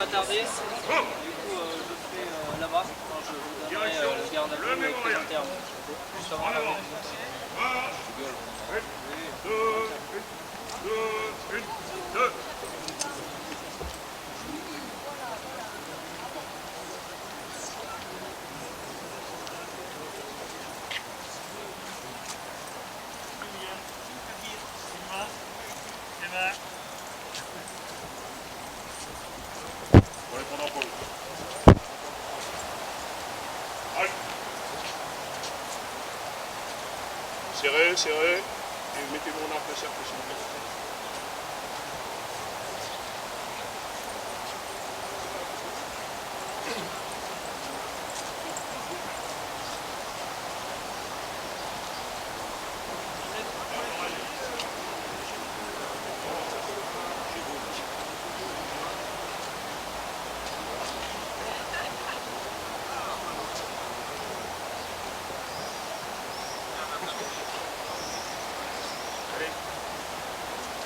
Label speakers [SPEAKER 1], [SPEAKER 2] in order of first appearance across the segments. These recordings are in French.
[SPEAKER 1] Attardé, du coup je fais là-bas, je vous donnerai le garde à vue avec les internes. Juste avant la
[SPEAKER 2] Serrez, serrez, et mettez mon arc à cercle s'il vous plaît.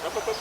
[SPEAKER 2] Hop, hop, hop.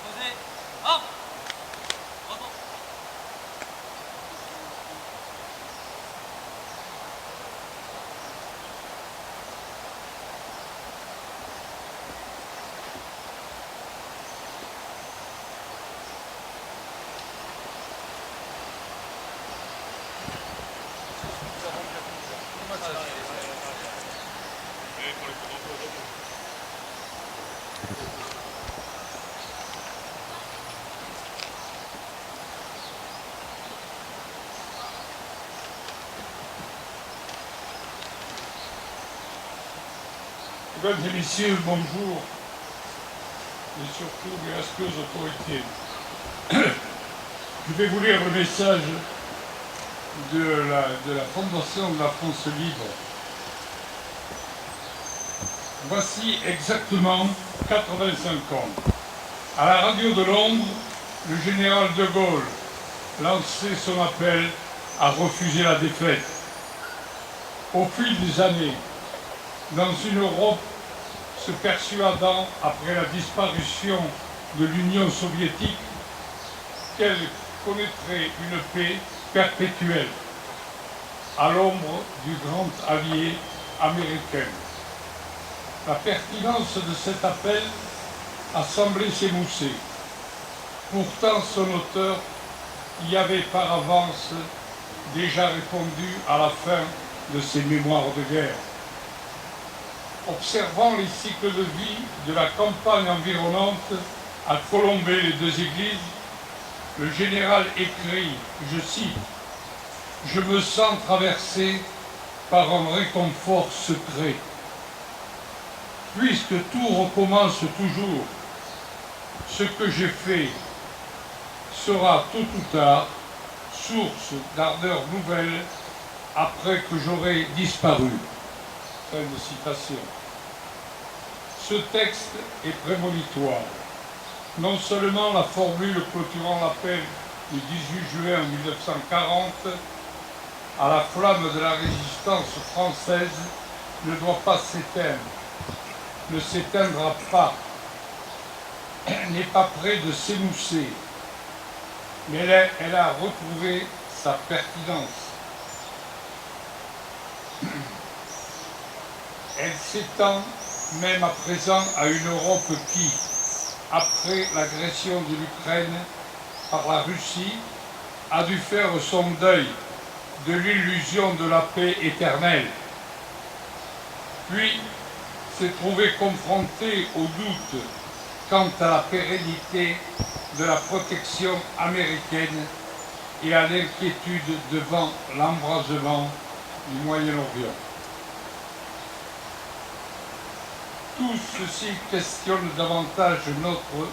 [SPEAKER 3] Le vert.
[SPEAKER 4] Mesdames et messieurs, bonjour, et surtout gracieuses autorités. Je vais vous lire le message de la Fondation de la France Libre. Voici exactement 85 ans. À la radio de Londres, le général de Gaulle lançait son appel à refuser la défaite. Au fil des années, dans une Europe se persuadant, après la disparition de l'Union soviétique, qu'elle connaîtrait une paix perpétuelle à l'ombre du grand allié américain. La pertinence de cet appel a semblé s'émousser. Pourtant, son auteur y avait par avance déjà répondu à la fin de ses mémoires de guerre. Observant les cycles de vie de la campagne environnante à colomber les deux églises, le général écrit, je cite, « Je me sens traversé par un réconfort secret. Puisque tout recommence toujours, ce que j'ai fait sera tôt ou tard source d'ardeur nouvelle après que j'aurai disparu. » Fin de citation. Ce texte est prémonitoire. Non seulement la formule clôturant l'appel du 18 juin 1940 à la flamme de la résistance française ne doit pas s'éteindre, ne s'éteindra pas, n'est pas près de s'émousser, mais elle a retrouvé sa pertinence. Elle s'étend même à présent à une Europe qui, après l'agression de l'Ukraine par la Russie, a dû faire son deuil de l'illusion de la paix éternelle, puis s'est trouvée confrontée au doute quant à la pérennité de la protection américaine et à l'inquiétude devant l'embrasement du Moyen-Orient. Tout ceci questionne davantage notre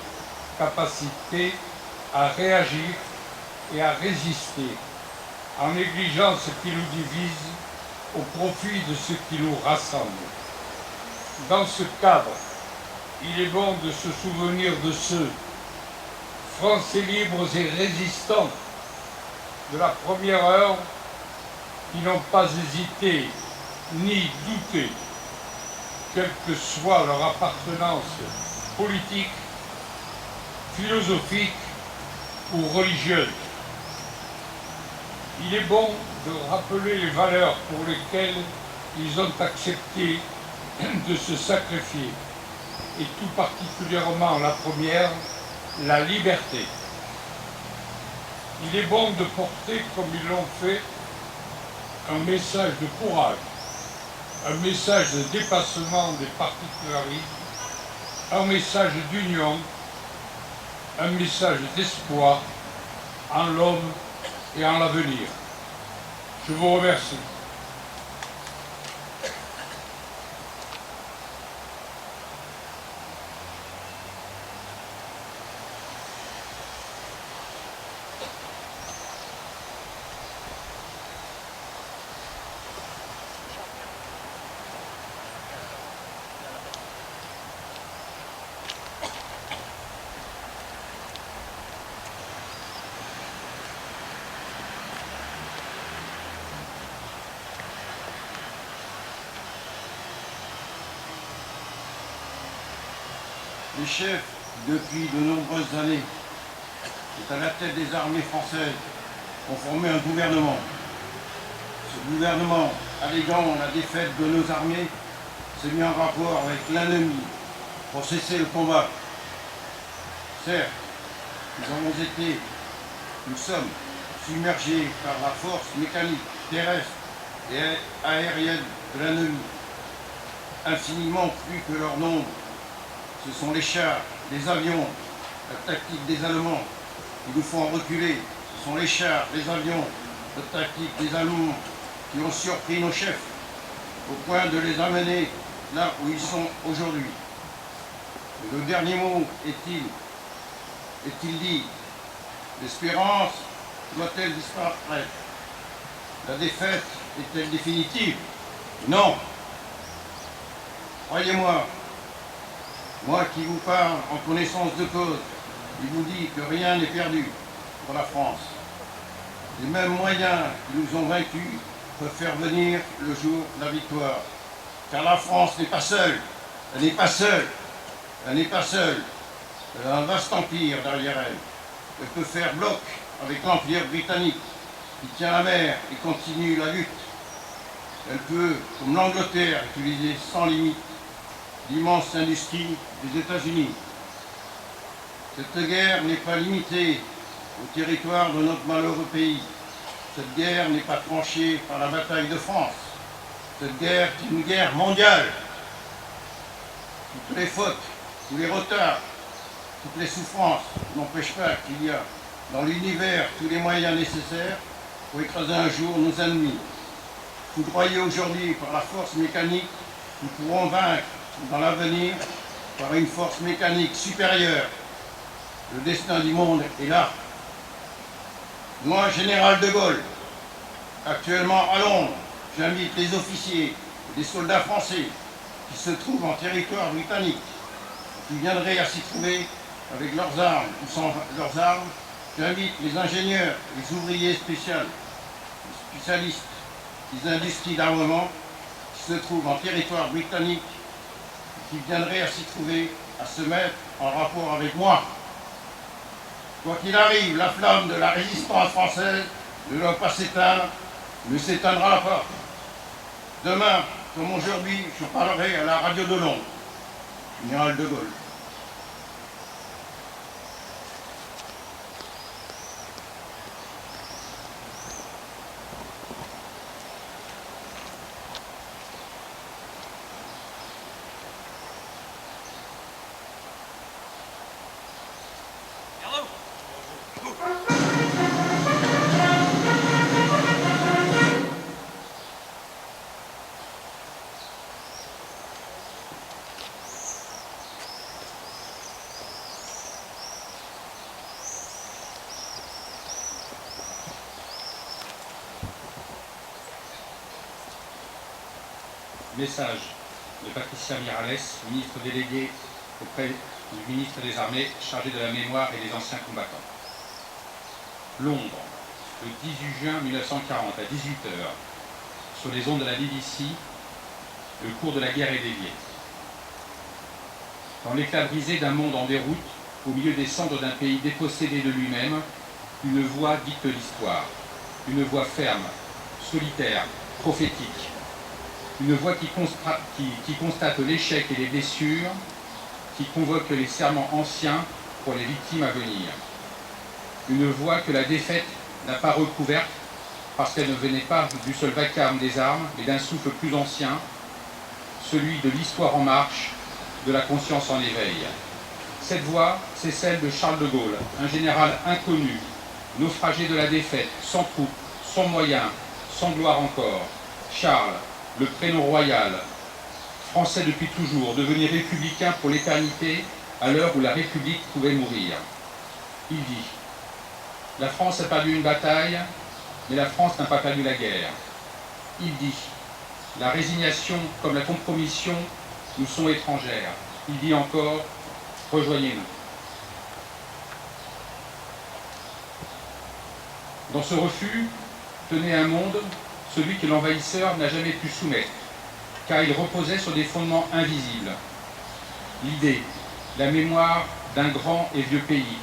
[SPEAKER 4] capacité à réagir et à résister, en négligeant ce qui nous divise au profit de ce qui nous rassemble. Dans ce cadre, il est bon de se souvenir de ceux, Français libres et résistants, de la première heure, qui n'ont pas hésité ni douté, quelle que soit leur appartenance politique, philosophique ou religieuse. Il est bon de rappeler les valeurs pour lesquelles ils ont accepté de se sacrifier, et tout particulièrement la première, la liberté. Il est bon de porter, comme ils l'ont fait, un message de courage, un message de dépassement des particularismes, un message d'union, un message d'espoir en l'homme et en l'avenir. Je vous remercie.
[SPEAKER 3] Les chefs, depuis de nombreuses années, est à la tête des armées françaises, ont formé un gouvernement. Ce gouvernement, alléguant la défaite de nos armées, s'est mis en rapport avec l'ennemi pour cesser le combat. Certes, nous sommes submergés par la force mécanique, terrestre et aérienne de l'ennemi, infiniment plus que leur nombre. Ce sont les chars, les avions, la tactique des Allemands qui nous font reculer. Ce sont les chars, les avions, la tactique des Allemands qui ont surpris nos chefs au point de les amener là où ils sont aujourd'hui. Le dernier mot est-il dit? L'espérance doit-elle disparaître? La défaite est-elle définitive? Non. Croyez-moi, moi qui vous parle en connaissance de cause, il vous dit que rien n'est perdu pour la France. Les mêmes moyens qui nous ont vaincus peuvent faire venir le jour de la victoire. Car la France n'est pas seule. Elle n'est pas seule. Elle n'est pas seule. Elle a un vaste empire derrière elle. Elle peut faire bloc avec l'empire britannique qui tient la mer et continue la lutte. Elle peut, comme l'Angleterre, utiliser sans limite l'immense industrie des États-Unis. Cette guerre n'est pas limitée au territoire de notre malheureux pays. Cette guerre n'est pas tranchée par la bataille de France. Cette guerre est une guerre mondiale. Toutes les fautes, tous les retards, toutes les souffrances n'empêchent pas qu'il y a dans l'univers tous les moyens nécessaires pour écraser un jour nos ennemis. Foudroyés aujourd'hui par la force mécanique, nous pourrons vaincre dans l'avenir par une force mécanique supérieure. Le destin du monde est là. Moi, général de Gaulle, actuellement à Londres, j'invite les officiers et les soldats français qui se trouvent en territoire britannique, qui viendraient à s'y trouver avec leurs armes ou sans leurs armes. J'invite les ingénieurs, les ouvriers spécialistes des industries d'armement qui se trouvent en territoire britannique, qui viendraient à s'y trouver, à se mettre en rapport avec moi. Quoi qu'il arrive, la flamme de la résistance française ne doit pas s'éteindre, ne s'éteindra pas. Demain, comme aujourd'hui, je parlerai à la radio de Londres. Général de Gaulle.
[SPEAKER 5] Message de Patricia Miralles, ministre déléguée auprès du ministre des Armées chargé de la mémoire et des anciens combattants. Londres, le 18 juin 1940 à 18 h, sur les ondes de la BBC, le cours de la guerre est dévié. Dans l'éclat brisé d'un monde en déroute, au milieu des cendres d'un pays dépossédé de lui-même, une voix dicte l'histoire, une voix ferme, solitaire, prophétique. Une voix qui constate l'échec et les blessures, qui convoque les serments anciens pour les victimes à venir. Une voix que la défaite n'a pas recouverte parce qu'elle ne venait pas du seul vacarme des armes, mais d'un souffle plus ancien, celui de l'histoire en marche, de la conscience en éveil. Cette voix, c'est celle de Charles de Gaulle, un général inconnu, naufragé de la défaite, sans troupes, sans moyens, sans gloire encore. Charles, le prénom royal, français depuis toujours, devenu républicain pour l'éternité, à l'heure où la République pouvait mourir. Il dit « La France a perdu une bataille, mais la France n'a pas perdu la guerre. » Il dit « La résignation comme la compromission nous sont étrangères. » Il dit encore « Rejoignez-nous. » Dans ce refus tenait un monde, celui que l'envahisseur n'a jamais pu soumettre, car il reposait sur des fondements invisibles. L'idée, la mémoire d'un grand et vieux pays,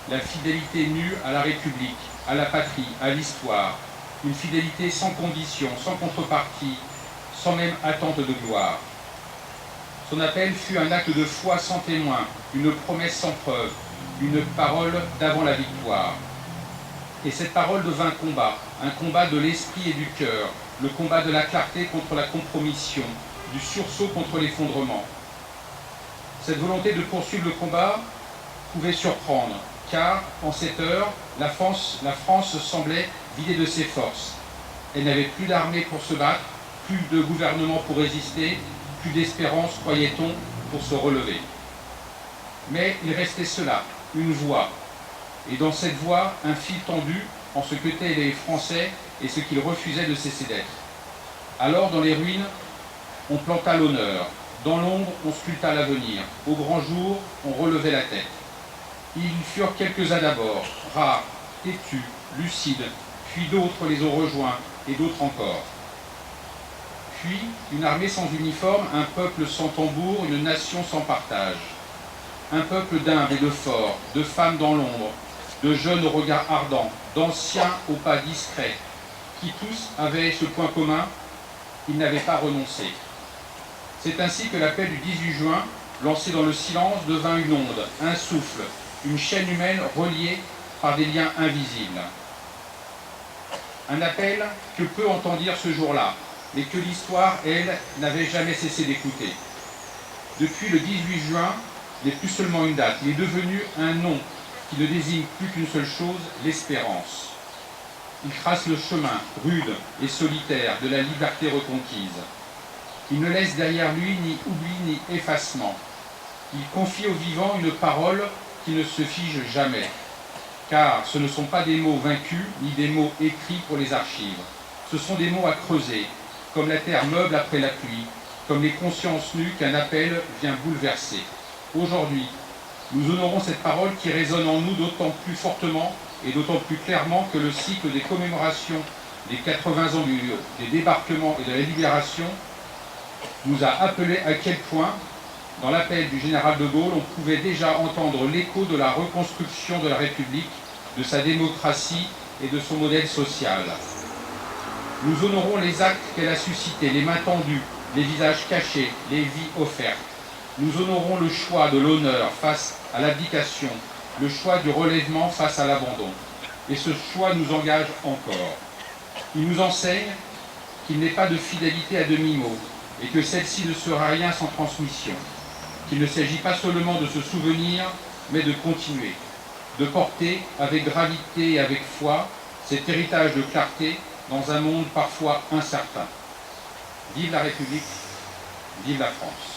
[SPEAKER 5] la fidélité nue à la République, à la patrie, à l'histoire, une fidélité sans condition, sans contrepartie, sans même attente de gloire. Son appel fut un acte de foi sans témoin, une promesse sans preuve, une parole d'avant la victoire. Et cette parole devint un combat de l'esprit et du cœur, le combat de la clarté contre la compromission, du sursaut contre l'effondrement. Cette volonté de poursuivre le combat pouvait surprendre, car, en cette heure, la France semblait vidée de ses forces. Elle n'avait plus d'armée pour se battre, plus de gouvernement pour résister, plus d'espérance, croyait-on, pour se relever. Mais il restait cela, une voix. Et dans cette voie, un fil tendu en ce qu'étaient les Français et ce qu'ils refusaient de cesser d'être. Alors, dans les ruines, on planta l'honneur. Dans l'ombre, on sculpta l'avenir. Au grand jour, on relevait la tête. Ils furent quelques-uns d'abord, rares, têtus, lucides, puis d'autres les ont rejoints, et d'autres encore. Puis, une armée sans uniforme, un peuple sans tambour, une nation sans partage. Un peuple d'humbles et de forts, de femmes dans l'ombre, de jeunes au regard ardent, d'anciens au pas discret, qui tous avaient ce point commun, ils n'avaient pas renoncé. C'est ainsi que l'appel du 18 juin, lancé dans le silence, devint une onde, un souffle, une chaîne humaine reliée par des liens invisibles. Un appel que peu entendirent ce jour-là, mais que l'histoire, elle, n'avait jamais cessé d'écouter. Depuis le 18 juin, n'est plus seulement une date, il est devenu un nom, qui ne désigne plus qu'une seule chose, l'espérance. Il trace le chemin rude et solitaire de la liberté reconquise. Il ne laisse derrière lui ni oubli ni effacement. Il confie aux vivants une parole qui ne se fige jamais. Car ce ne sont pas des mots vaincus ni des mots écrits pour les archives. Ce sont des mots à creuser, comme la terre meuble après la pluie, comme les consciences nues qu'un appel vient bouleverser. Aujourd'hui, nous honorons cette parole qui résonne en nous d'autant plus fortement et d'autant plus clairement que le cycle des commémorations des 80 ans des débarquements et de la libération nous a appelé à quel point, dans l'appel du général de Gaulle, on pouvait déjà entendre l'écho de la reconstruction de la République, de sa démocratie et de son modèle social. Nous honorons les actes qu'elle a suscités, les mains tendues, les visages cachés, les vies offertes. Nous honorons le choix de l'honneur face à l'abdication, le choix du relèvement face à l'abandon. Et ce choix nous engage encore. Il nous enseigne qu'il n'est pas de fidélité à demi-mot et que celle-ci ne sera rien sans transmission. Qu'il ne s'agit pas seulement de se souvenir, mais de continuer, de porter avec gravité et avec foi cet héritage de clarté dans un monde parfois incertain. Vive la République, vive la France.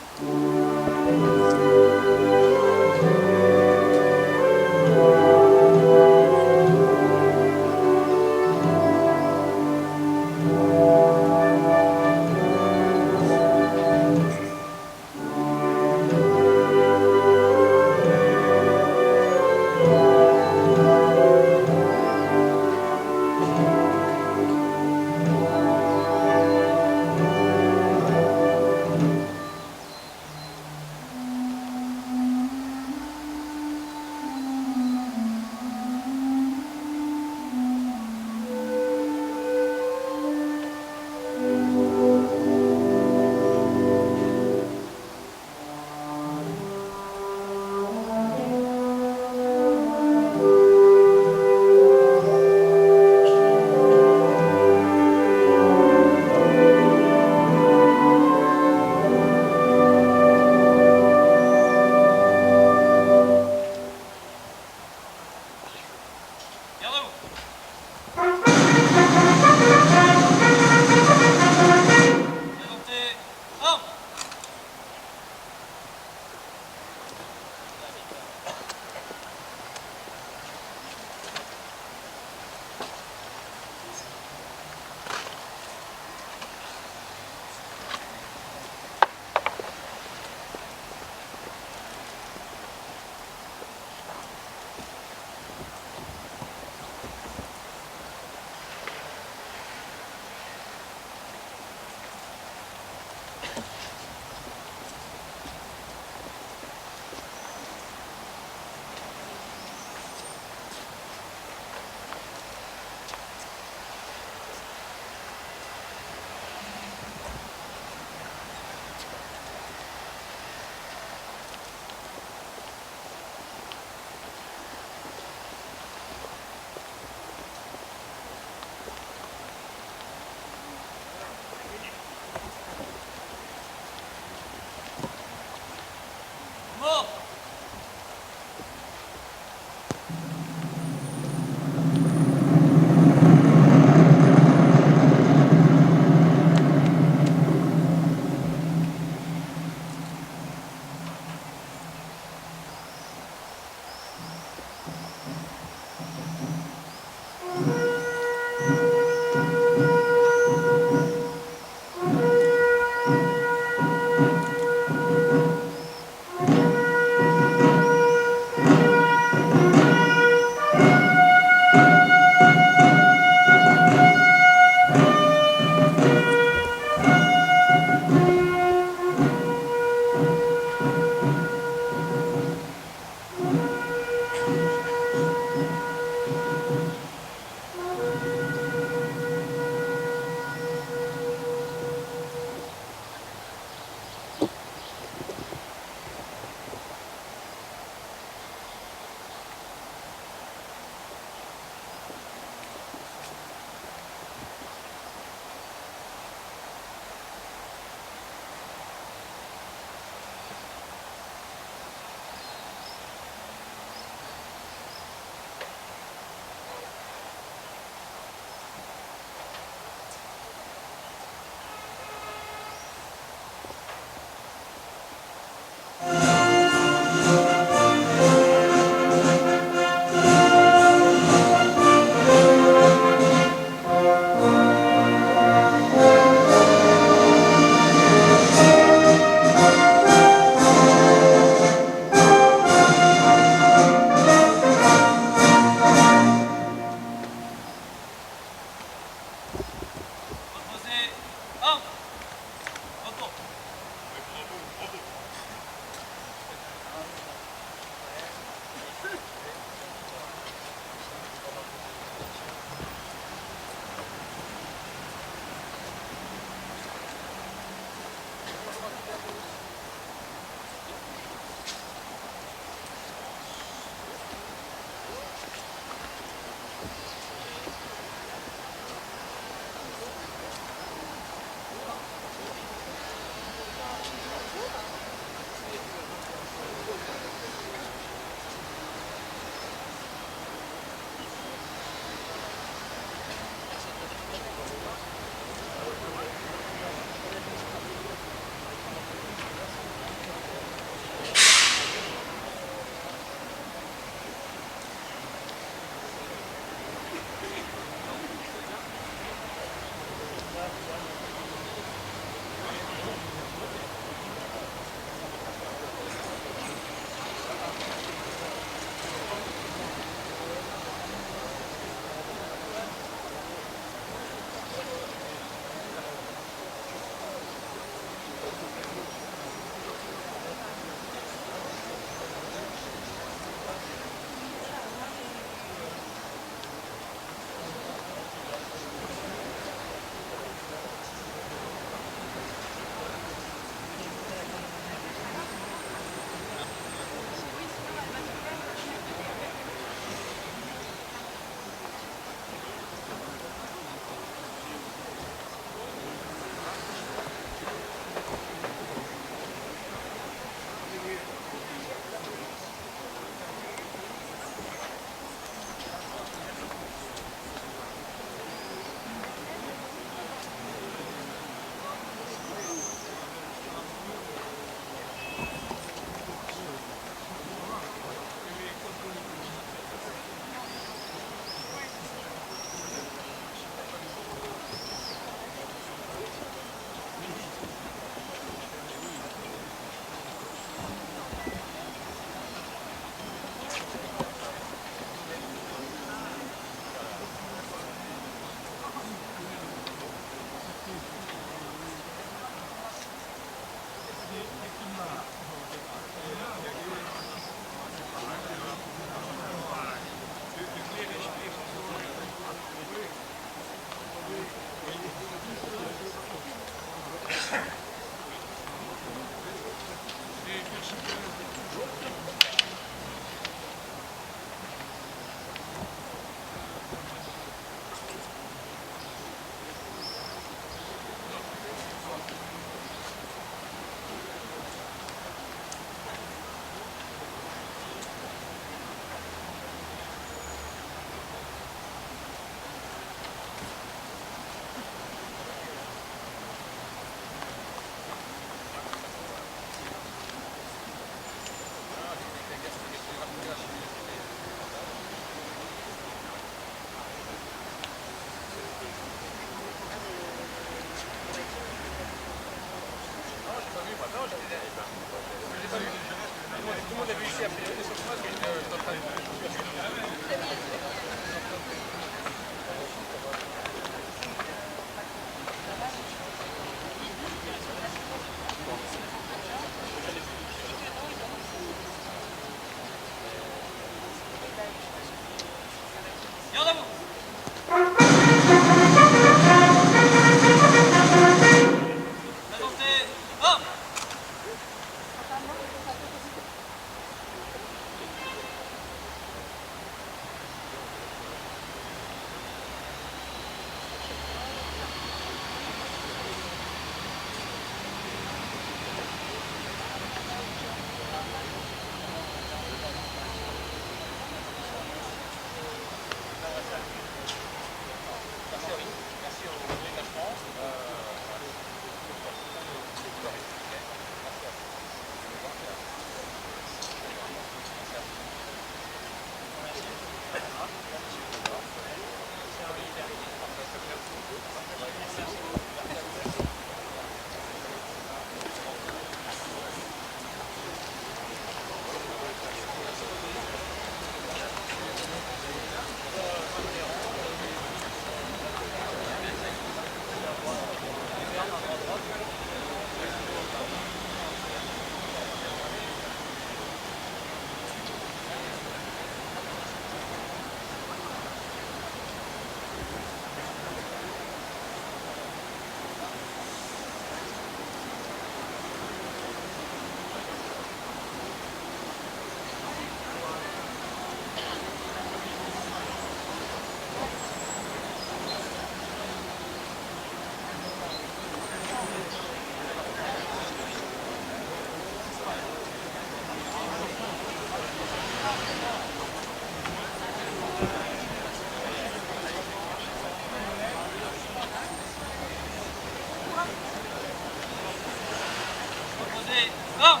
[SPEAKER 1] 1.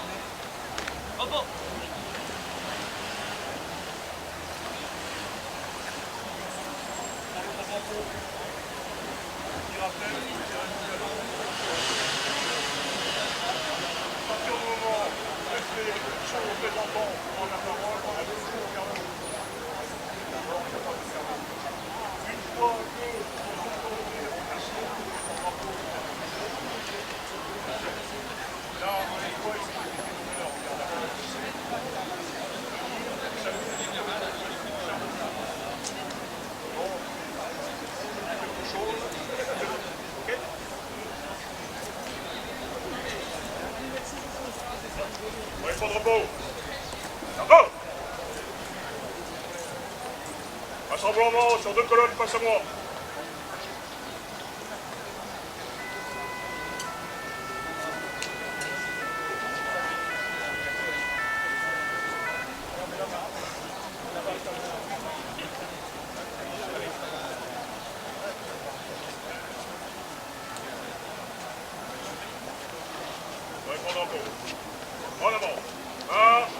[SPEAKER 1] Repos.
[SPEAKER 2] Point de repos. D'accord. Rassemblement sur 2 colonnes face à moi. Point de repos. En avant. 1.